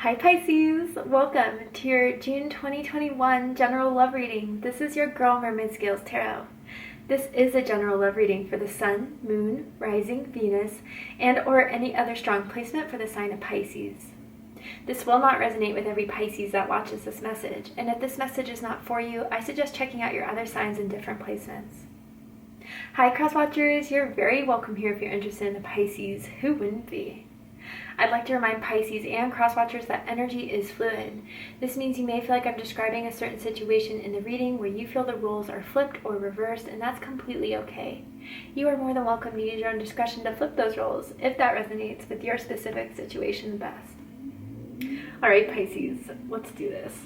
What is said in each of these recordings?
Hi Pisces! Welcome to your June 2021 general love reading. This is your girl Mermaid Scales Tarot. This is a general love reading for the Sun, Moon, Rising, Venus, and or any other strong placement for the sign of Pisces. This will not resonate with every Pisces that watches this message, and if this message is not for you, I suggest checking out your other signs in different placements. Hi Cross Watchers, you're very welcome here if you're interested in the Pisces. Who wouldn't be? I'd like to remind Pisces and cross-watchers that energy is fluid. This means you may feel like I'm describing a certain situation in the reading where you feel the roles are flipped or reversed, and that's completely okay. You are more than welcome to use your own discretion to flip those roles if that resonates with your specific situation best. Alright Pisces, let's do this.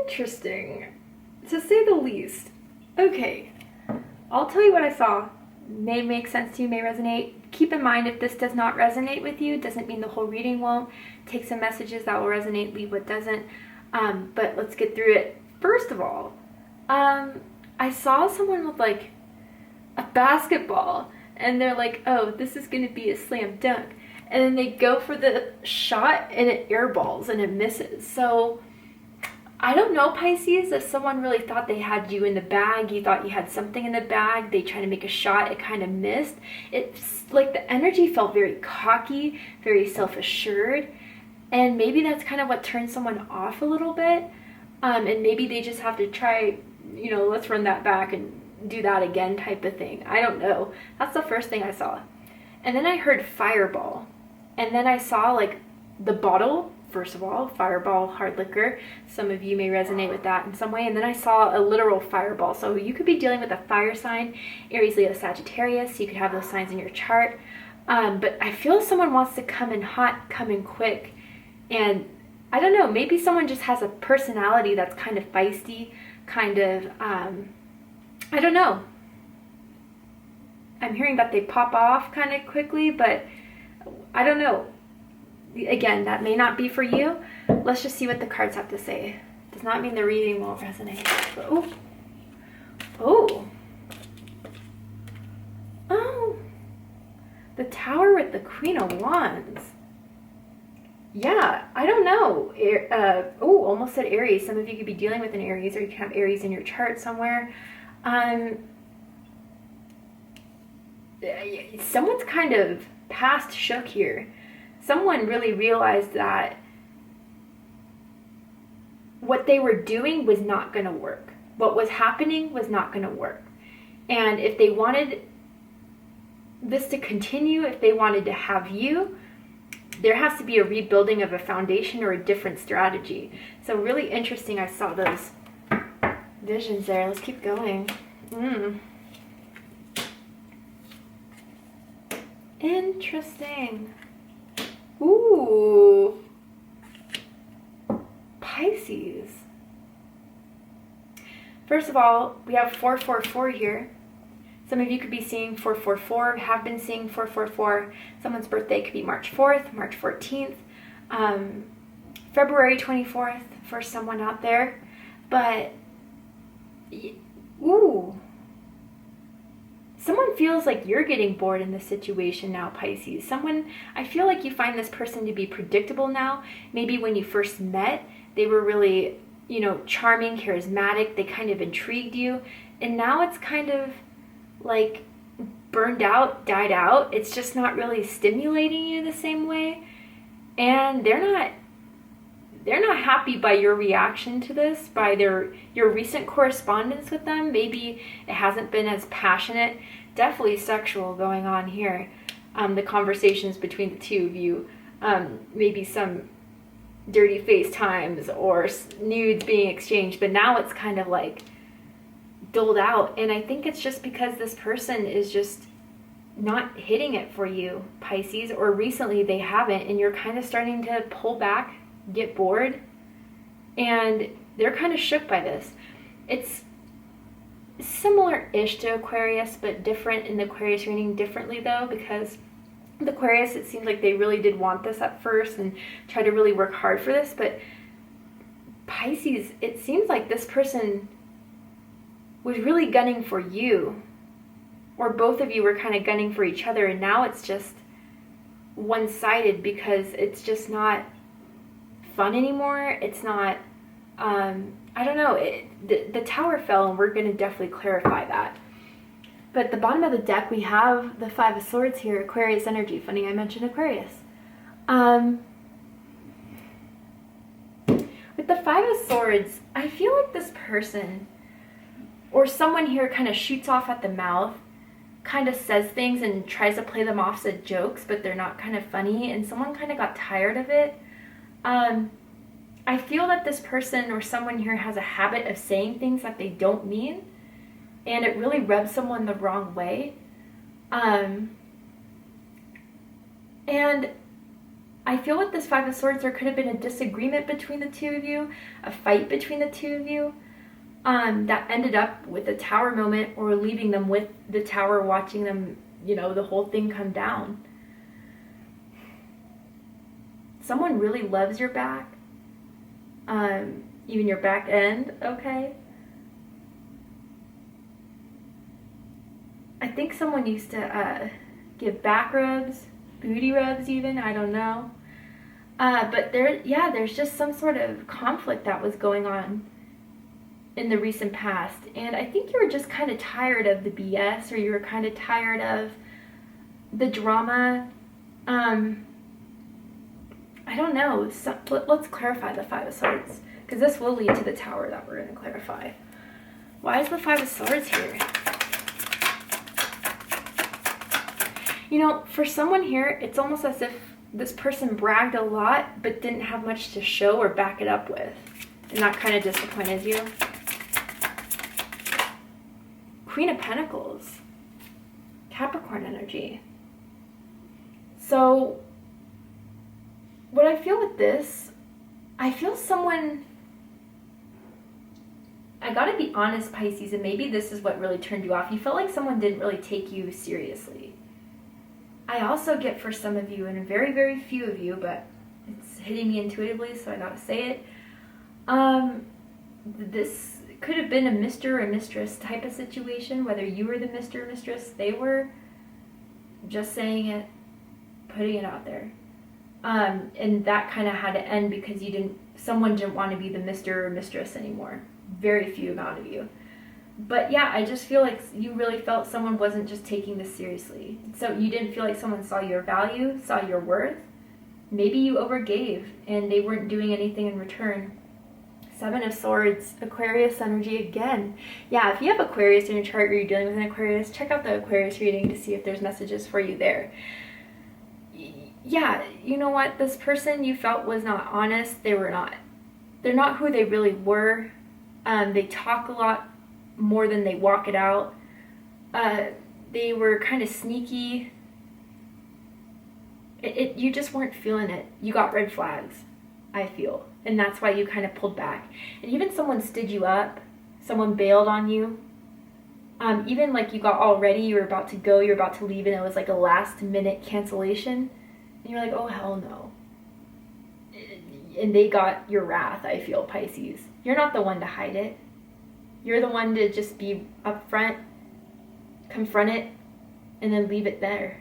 Interesting, to say the least. Okay, I'll tell you what I saw. May make sense to you, may resonate. Keep in mind, if this does not resonate with you, doesn't mean the whole reading won't. Take some messages that will resonate, leave what doesn't. But let's get through it. First of all, I saw someone with like a basketball, and they're like, oh, this is gonna be a slam dunk. And then they go for the shot, and it airballs, and it misses. So I don't know, Pisces, if someone really thought they had you in the bag, you thought you had something in the bag, they tried to make a shot, it kind of missed. It's like the energy felt very cocky, very self-assured, and maybe that's kind of what turns someone off a little bit, and maybe they just have to try, you know, let's run that back and do that again type of thing. I don't know. That's the first thing I saw. And then I heard fireball, and then I saw like the bottle. First of all, fireball, hard liquor. Some of you may resonate with that in some way. And then I saw a literal fireball. So you could be dealing with a fire sign, Aries, Leo, Sagittarius. You could have those signs in your chart. But I feel someone wants to come in hot, come in quick. And I don't know, maybe someone just has a personality that's kind of feisty, kind of, I don't know. I'm hearing that they pop off kind of quickly, but I don't know. Again, that may not be for you. Let's just see what the cards have to say. Does not mean the reading won't resonate. Oh. Oh. Oh. The Tower with the Queen of Wands. Yeah, I don't know. Oh, almost said Aries. Some of you could be dealing with an Aries, or you can have Aries in your chart somewhere. Someone's kind of past shook here. Someone really realized that what they were doing was not going to work. What was happening was not going to work. And if they wanted this to continue, if they wanted to have you, there has to be a rebuilding of a foundation or a different strategy. So really interesting, I saw those visions there. Let's keep going. Interesting. Ooh, Pisces. First of all, we have 444 here. Some of you could be seeing 444, have been seeing 444. Someone's birthday could be March 4th, March 14th, February 24th for someone out there. But, ooh. Someone feels like you're getting bored in this situation now, Pisces. I feel like you find this person to be predictable now. Maybe when you first met, they were really, you know, charming, charismatic. They kind of intrigued you. And now it's kind of, like burned out, died out. It's just not really stimulating you the same way. And they're not happy by your reaction to this, by your recent correspondence with them. Maybe it hasn't been as passionate, definitely sexual going on here. The conversations between the two of you, maybe some dirty FaceTimes or nudes being exchanged, but now it's kind of like doled out. And I think it's just because this person is just not hitting it for you, Pisces, or recently they haven't, and you're kind of starting to pull back, get bored, and they're kind of shook by this. It's similar-ish to Aquarius, but different in the Aquarius reading, differently though, because the Aquarius, it seemed like they really did want this at first and tried to really work hard for this, but Pisces, it seems like this person was really gunning for you, or both of you were kind of gunning for each other, and now it's just one-sided because it's just not fun anymore. It's not, I don't know, the tower fell, and we're going to definitely clarify that. But at the bottom of the deck, we have the Five of Swords here, Aquarius energy. Funny I mentioned Aquarius. With the Five of Swords, I feel like this person, or someone here, kind of shoots off at the mouth, kind of says things and tries to play them off as jokes, but they're not kind of funny, and someone kind of got tired of it. I feel that this person or someone here has a habit of saying things that they don't mean, and it really rubs someone the wrong way. And I feel with this Five of Swords, there could have been a disagreement between the two of you, a fight between the two of you, that ended up with a tower moment, or leaving them with the tower, watching them, you know, the whole thing come down. Someone really loves your back, even your back end, okay? I think someone used to give back rubs, booty rubs even, I don't know. But there's just some sort of conflict that was going on in the recent past. And I think you were just kind of tired of the BS, or you were kind of tired of the drama. I don't know. So, let's clarify the Five of Swords, because this will lead to the Tower that we're going to clarify. Why is the Five of Swords here? You know, for someone here, it's almost as if this person bragged a lot, but didn't have much to show or back it up with. And that kind of disappointed you. Queen of Pentacles. Capricorn energy. So, what I feel with this, I feel someone, I gotta be honest, Pisces, and maybe this is what really turned you off. You felt like someone didn't really take you seriously. I also get, for some of you, and very, very few of you, but it's hitting me intuitively, so I gotta say it. This could have been a Mr. or Mistress type of situation, whether you were the Mr. or Mistress, they were. Just saying it, putting it out there. And that kind of had to end because someone didn't want to be the Mr. or Mistress anymore. Very few amount of you. But yeah, I just feel like you really felt someone wasn't just taking this seriously. So you didn't feel like someone saw your value, saw your worth. Maybe you overgave and they weren't doing anything in return. Seven of Swords, Aquarius energy again. Yeah, if you have Aquarius in your chart, or you're dealing with an Aquarius, check out the Aquarius reading to see if there's messages for you there. Yeah, you know what? This person you felt was not honest. They're not who they really were. They talk a lot more than they walk it out. They were kind of sneaky. You just weren't feeling it. You got red flags, I feel. And that's why you kind of pulled back. And even someone stood you up. Someone bailed on you. Even like you got all ready, you were about to go, you were about to leave, and it was like a last minute cancellation. And you're like, oh, hell no. And they got your wrath, I feel, Pisces. You're not the one to hide it. You're the one to just be upfront, confront it, and then leave it there.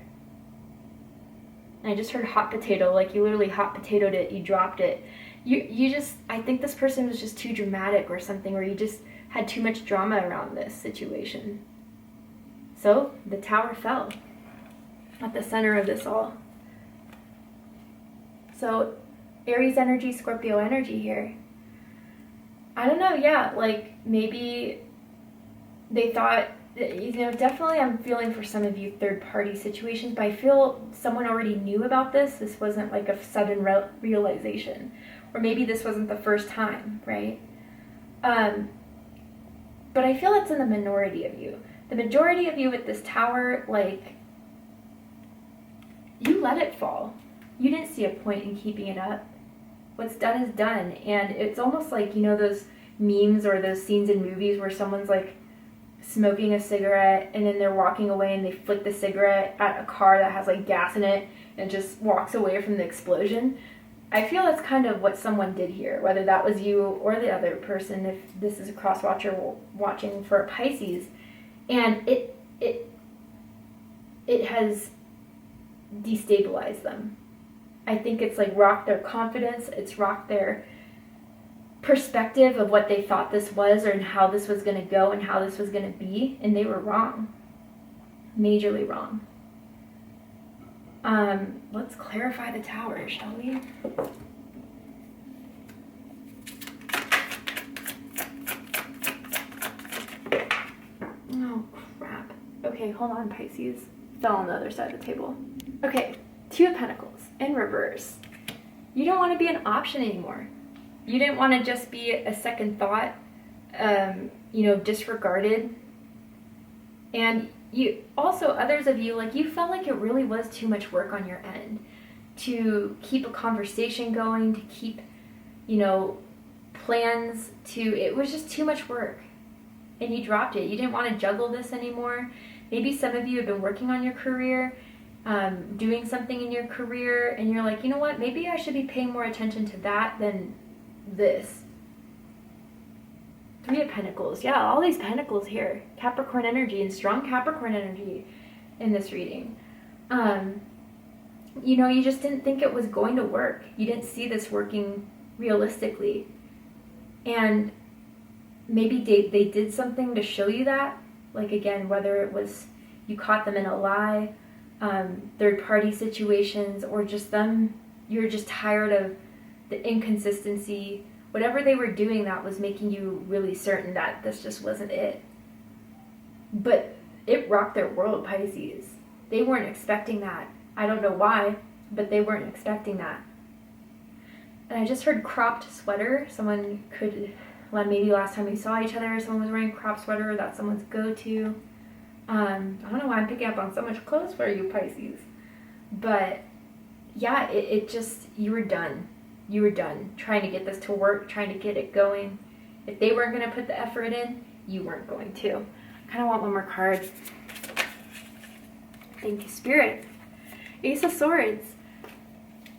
And I just heard hot potato, like you literally hot potatoed it, you dropped it. I think this person was just too dramatic or something, or you just had too much drama around this situation. So the Tower fell at the center of this all. So Aries energy, Scorpio energy here. I don't know, yeah, like maybe they thought, definitely I'm feeling for some of you third-party situations, but I feel someone already knew about this. This wasn't like a sudden realization. Or maybe this wasn't the first time, right? But I feel it's in the minority of you. The majority of you with this Tower, like, you let it fall. You didn't see a point in keeping it up. What's done is done. And it's almost like, those memes or those scenes in movies where someone's like smoking a cigarette and then they're walking away and they flick the cigarette at a car that has like gas in it and just walks away from the explosion. I feel that's kind of what someone did here, whether that was you or the other person, if this is a cross-watcher watching for a Pisces. And it has destabilized them. I think it's like rocked their confidence, it's rocked their perspective of what they thought this was and how this was going to go and how this was going to be, and they were wrong. Majorly wrong. Let's clarify the Tower, shall we? Oh, crap. Okay, hold on, Pisces. Fell on the other side of the table. Okay, Two of Pentacles in reverse. You don't want to be an option anymore. You didn't want to just be a second thought, disregarded. And you also, others of you, like, you felt like it really was too much work on your end to keep a conversation going, to keep, plans it was just too much work. And you dropped it. You didn't want to juggle this anymore. Maybe some of you have been working on your career, doing something in your career, and you're like, you know what, maybe I should be paying more attention to that than this. Three of Pentacles. Yeah, all these Pentacles here. Capricorn energy and strong Capricorn energy in this reading. You just didn't think it was going to work. You didn't see this working realistically. And maybe they did something to show you that. Like, again, whether it was you caught them in a lie, third-party situations, or just you're just tired of the inconsistency, whatever they were doing that was making you really certain that this just wasn't it. But it rocked their world, Pisces. They weren't expecting that. I don't know why, but they weren't expecting that. And I just heard cropped sweater. Someone could, maybe last time we saw each other, someone was wearing cropped sweater. That's someone's go-to. I don't know why I'm picking up on so much clothes for you, Pisces. But yeah, it just, you were done. You were done trying to get this to work, trying to get it going. If they weren't going to put the effort in, you weren't going to. I kind of want one more card. Thank you, Spirit. Ace of Swords.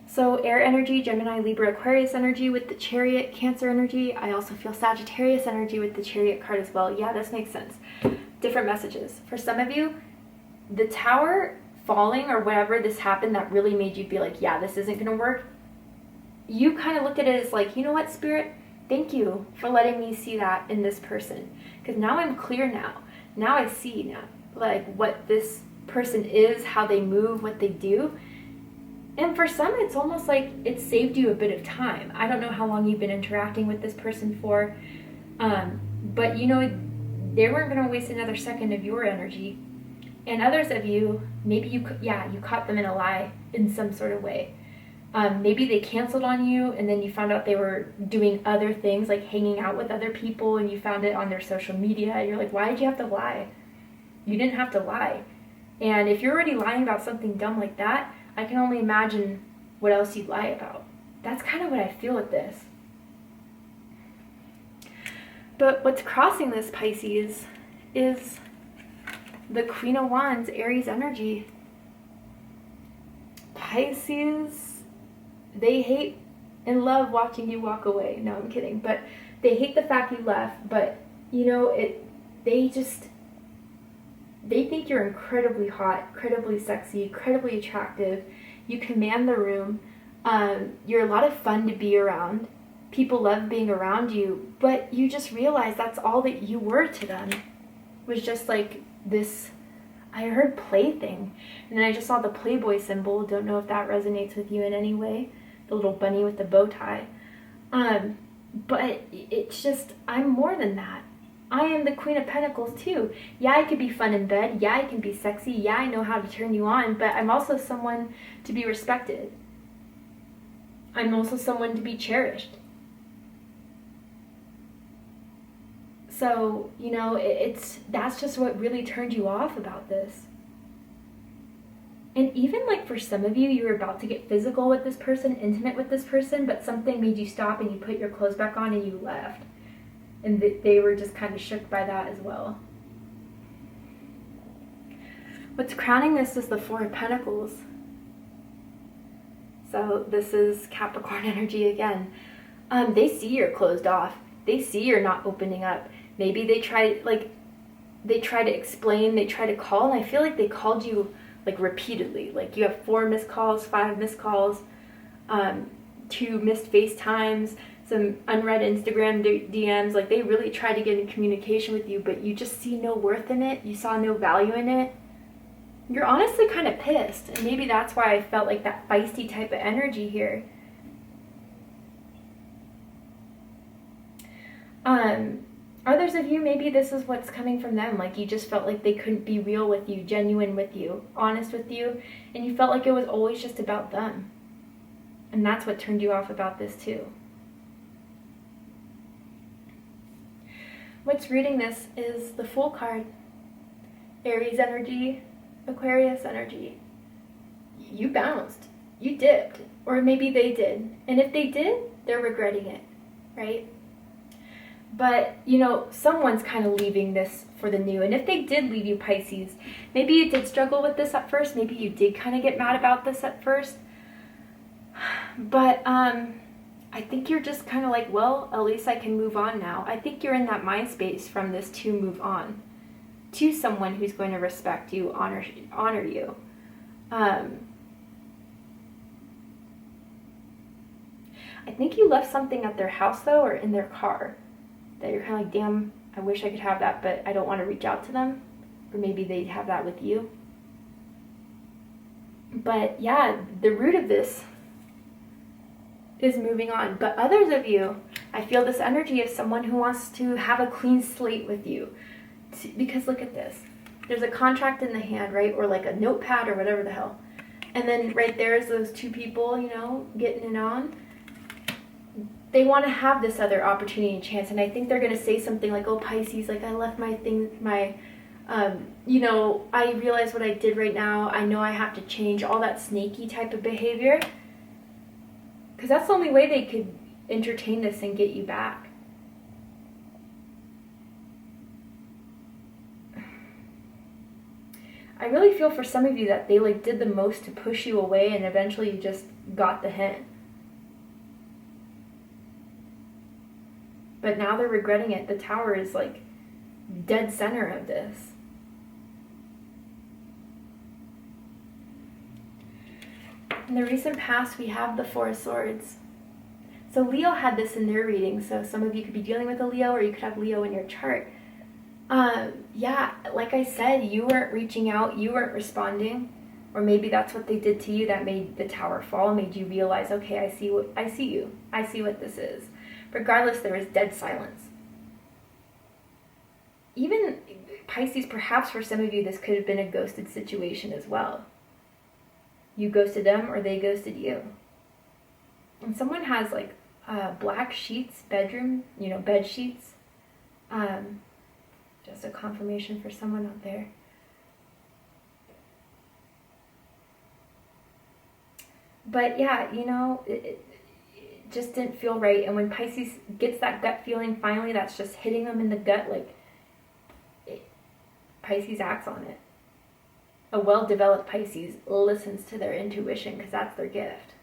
So air energy, Gemini, Libra, Aquarius energy with the Chariot, Cancer energy. I also feel Sagittarius energy with the Chariot card as well. Yeah, this makes sense. Different messages. For some of you, the Tower falling or whatever this happened that really made you be like, yeah, this isn't going to work. You kind of looked at it as like, you know what, Spirit? Thank you for letting me see that in this person. Because now I'm clear now. Now I see now, like, what this person is, how they move, what they do. And for some, it's almost like it saved you a bit of time. I don't know how long you've been interacting with this person for, but they weren't going to waste another second of your energy. And others of you, maybe you caught them in a lie in some sort of way. Maybe they canceled on you and then you found out they were doing other things, like hanging out with other people, and you found it on their social media. You're like, why did you have to lie? You didn't have to lie. And if you're already lying about something dumb like that, I can only imagine what else you'd lie about. That's kind of what I feel with this. But what's crossing this, Pisces, is the Queen of Wands, Aries energy. Pisces, they hate and love watching you walk away. No, I'm kidding. But they hate the fact you left. But, they think you're incredibly hot, incredibly sexy, incredibly attractive. You command the room. You're a lot of fun to be around. People love being around you. But you just realize that's all that you were to them. Was just like this I heard plaything, and then I just saw the Playboy symbol. Don't know if that resonates with you in any way. The little bunny with the bow tie. But it's just, I'm more than that. I am the Queen of Pentacles too. Yeah, I could be fun in bed. Yeah, I can be sexy. Yeah, I know how to turn you on, but I'm also someone to be respected. I'm also someone to be cherished. So, you know, that's just what really turned you off about this. And even like for some of you, you were about to get physical with this person, intimate with this person, but something made you stop and you put your clothes back on and you left. And they were just kind of shook by that as well. What's crowning this is the Four of Pentacles. So this is Capricorn energy again. They see you're closed off. They see you're not opening up. Maybe they try to explain, they try to call, and I feel like they called you like repeatedly. Like you have 4 missed calls, 5 missed calls, 2 missed FaceTimes, some unread Instagram DMs. Like they really tried to get in communication with you, but you just see no worth in it. You saw no value in it. You're honestly kind of pissed, and maybe that's why I felt like that feisty type of energy here. Others of you, maybe this is what's coming from them. Like you just felt like they couldn't be real with you, genuine with you, honest with you, and you felt like it was always just about them. And that's what turned you off about this too. What's reading this is the Fool card. Aries energy, Aquarius energy. You bounced. You dipped. Or maybe they did. And if they did, they're regretting it, right? But, you know, someone's kind of leaving this for the new. And if they did leave you, Pisces, maybe you did struggle with this at first. Maybe you did kind of get mad about this at first. But I think you're just kind of like, well, at least I can move on now. I think you're in that mind space from this to move on to someone who's going to respect you, honor you. I think you left something at their house, though, or in their car, that you're kind of like, damn, I wish I could have that, but I don't want to reach out to them. Or maybe they have that with you. But yeah, the root of this is moving on. But others of you, I feel this energy of someone who wants to have a clean slate with you. Because look at this. There's a contract in the hand, right? Or like a notepad or whatever the hell. And then right there's those 2 people, you know, getting it on. They want to have this other opportunity and chance, and I think they're going to say something like, oh, Pisces, like I left my thing, you know, I realize what I did right now. I know I have to change, all that snaky type of behavior. Because that's the only way they could entertain this and get you back. I really feel for some of you that they like did the most to push you away, and eventually you just got the hint. But now they're regretting it. The Tower is like dead center of this. In the recent past, we have the 4 of Swords. So Leo had this in their reading. So some of you could be dealing with a Leo, or you could have Leo in your chart. Yeah, like I said, you weren't reaching out, you weren't responding. Or maybe that's what they did to you that made the Tower fall, made you realize, okay, I see you. I see what this is. Regardless, there was dead silence. Even Pisces, perhaps for some of you, this could have been a ghosted situation as well. You ghosted them or they ghosted you. And someone has like black sheets, bedroom, you know, bed sheets. Just a confirmation for someone out there. But yeah, you know, it just didn't feel right. And when Pisces gets that gut feeling, finally, that's just hitting them in the gut, like Pisces acts on it. A well-developed Pisces listens to their intuition because that's their gift.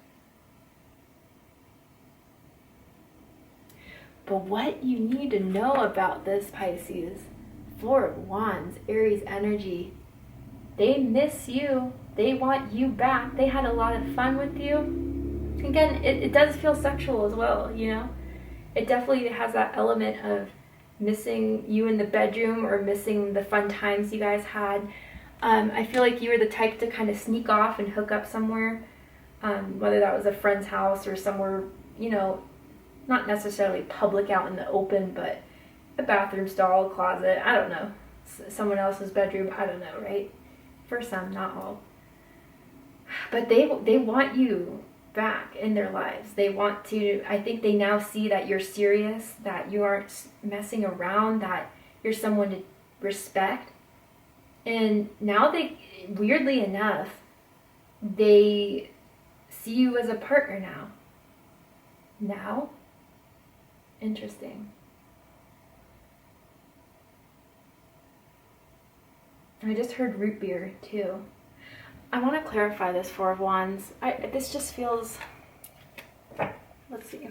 But what you need to know about this Pisces, 4 of Wands, Aries energy, they miss you. They want you back. They had a lot of fun with you. Again, it does feel sexual as well, you know? It definitely has that element of missing you in the bedroom or missing the fun times you guys had. I feel like you were the type to kind of sneak off and hook up somewhere, whether that was a friend's house or somewhere, you know, not necessarily public out in the open, but a bathroom stall, closet, I don't know, someone else's bedroom, I don't know, right? For some, not all. But they want you back in their lives. They want to, I think they now see that you're serious, that you aren't messing around, that you're someone to respect. And now they, weirdly enough, they see you as a partner now. Now? Interesting. I just heard root beer too. I want to clarify this Four of Wands. This just feels, let's see.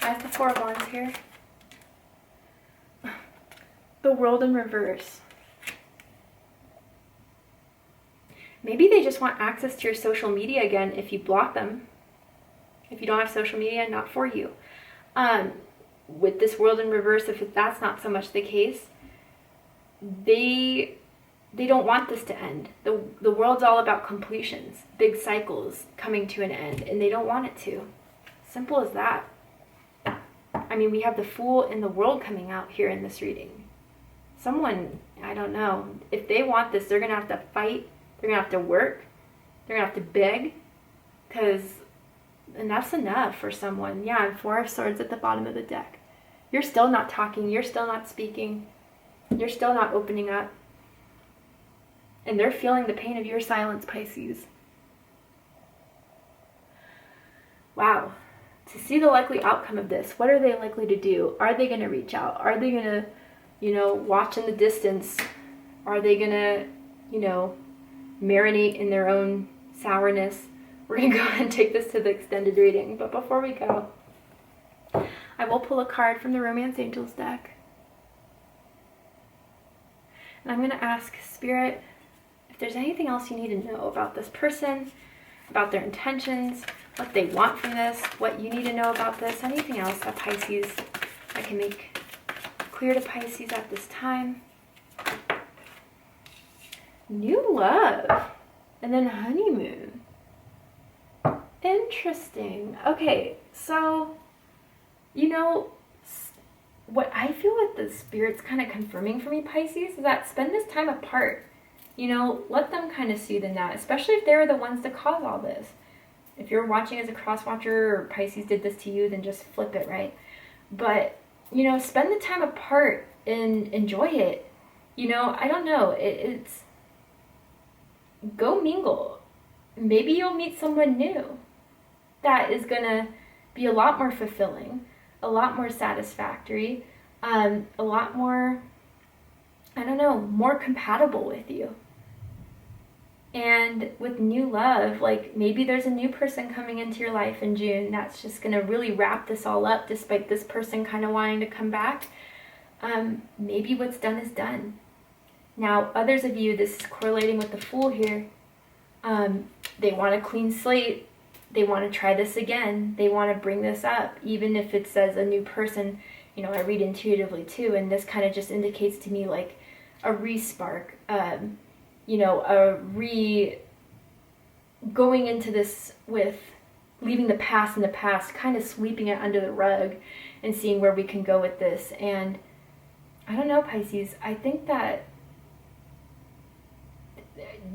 Why is the Four of Wands here? The World in reverse. Maybe they just want access to your social media again if you block them. If you don't have social media, not for you. With this World in reverse, if that's not so much the case, they don't want this to end. The world's all about completions, big cycles coming to an end, and they don't want it to. Simple as that. I mean, we have the Fool and the World coming out here in this reading. Someone, I don't know, if they want this, they're going to have to fight, they're going to have to work, they're going to have to beg, because enough's enough for someone. Yeah, and Four of Swords at the bottom of the deck. You're still not talking, you're still not speaking, you're still not opening up. And they're feeling the pain of your silence, Pisces. Wow. To see the likely outcome of this, what are they likely to do? Are they going to reach out? Are they going to, you know, watch in the distance? Are they going to, you know, marinate in their own sourness? We're going to go ahead and take this to the extended reading. But before we go, I will pull a card from the Romance Angels deck. And I'm going to ask Spirit if there's anything else you need to know about this person, about their intentions, what they want from this, what you need to know about this, anything else that Pisces, I can make clear to Pisces at this time. New love. And then honeymoon. Interesting. Okay, so, you know, what I feel like the Spirit's kind of confirming for me, Pisces, is that spend this time apart. You know, let them kind of soothe in that, especially if they're the ones that cause all this. If you're watching as a cross watcher or Pisces did this to you, then just flip it, right? But, you know, spend the time apart and enjoy it. You know, I don't know. It's go mingle. Maybe you'll meet someone new that is going to be a lot more fulfilling, a lot more satisfactory, a lot more, I don't know, more compatible with you. And with new love, like maybe there's a new person coming into your life in June that's just going to really wrap this all up despite this person kind of wanting to come back. Maybe what's done is done. Now, others of you, this is correlating with the Fool here. They want a clean slate. They want to try this again. They want to bring this up, even if it says a new person. You know, I read intuitively too, and this kind of just indicates to me like a re-spark, you know, going into this with leaving the past in the past, kind of sweeping it under the rug and seeing where we can go with this. And I don't know, Pisces, I think that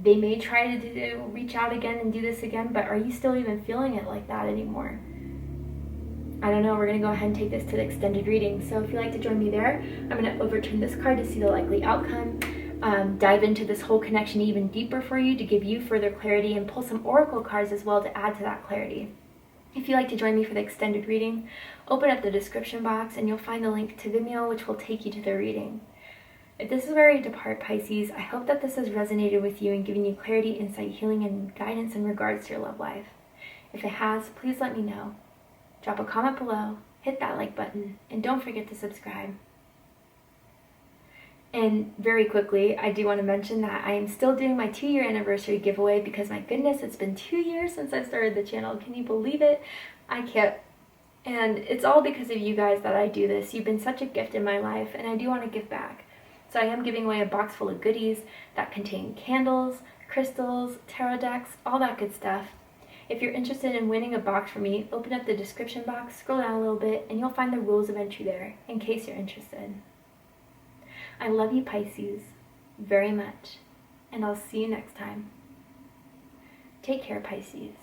they may try to reach out again and do this again, but are you still even feeling it like that anymore? I don't know. We're going to go ahead and take this to the extended reading. So if you'd like to join me there, I'm going to overturn this card to see the likely outcome, dive into this whole connection even deeper for you to give you further clarity, and pull some oracle cards as well to add to that clarity. If you'd like to join me for the extended reading, open up the description box and you'll find the link to Vimeo, which will take you to the reading. If this is where you depart, Pisces, I hope that this has resonated with you and given you clarity, insight, healing, and guidance in regards to your love life. If it has, please let me know. Drop a comment below, hit that like button, and don't forget to subscribe. And very quickly, I do want to mention that I am still doing my 2-year anniversary giveaway because, my goodness, it's been 2 years since I started the channel. Can you believe it? I can't. And it's all because of you guys that I do this. You've been such a gift in my life, and I do want to give back. So I am giving away a box full of goodies that contain candles, crystals, tarot decks, all that good stuff. If you're interested in winning a box from me, open up the description box, scroll down a little bit, and you'll find the rules of entry there, in case you're interested. I love you, Pisces, very much, and I'll see you next time. Take care, Pisces.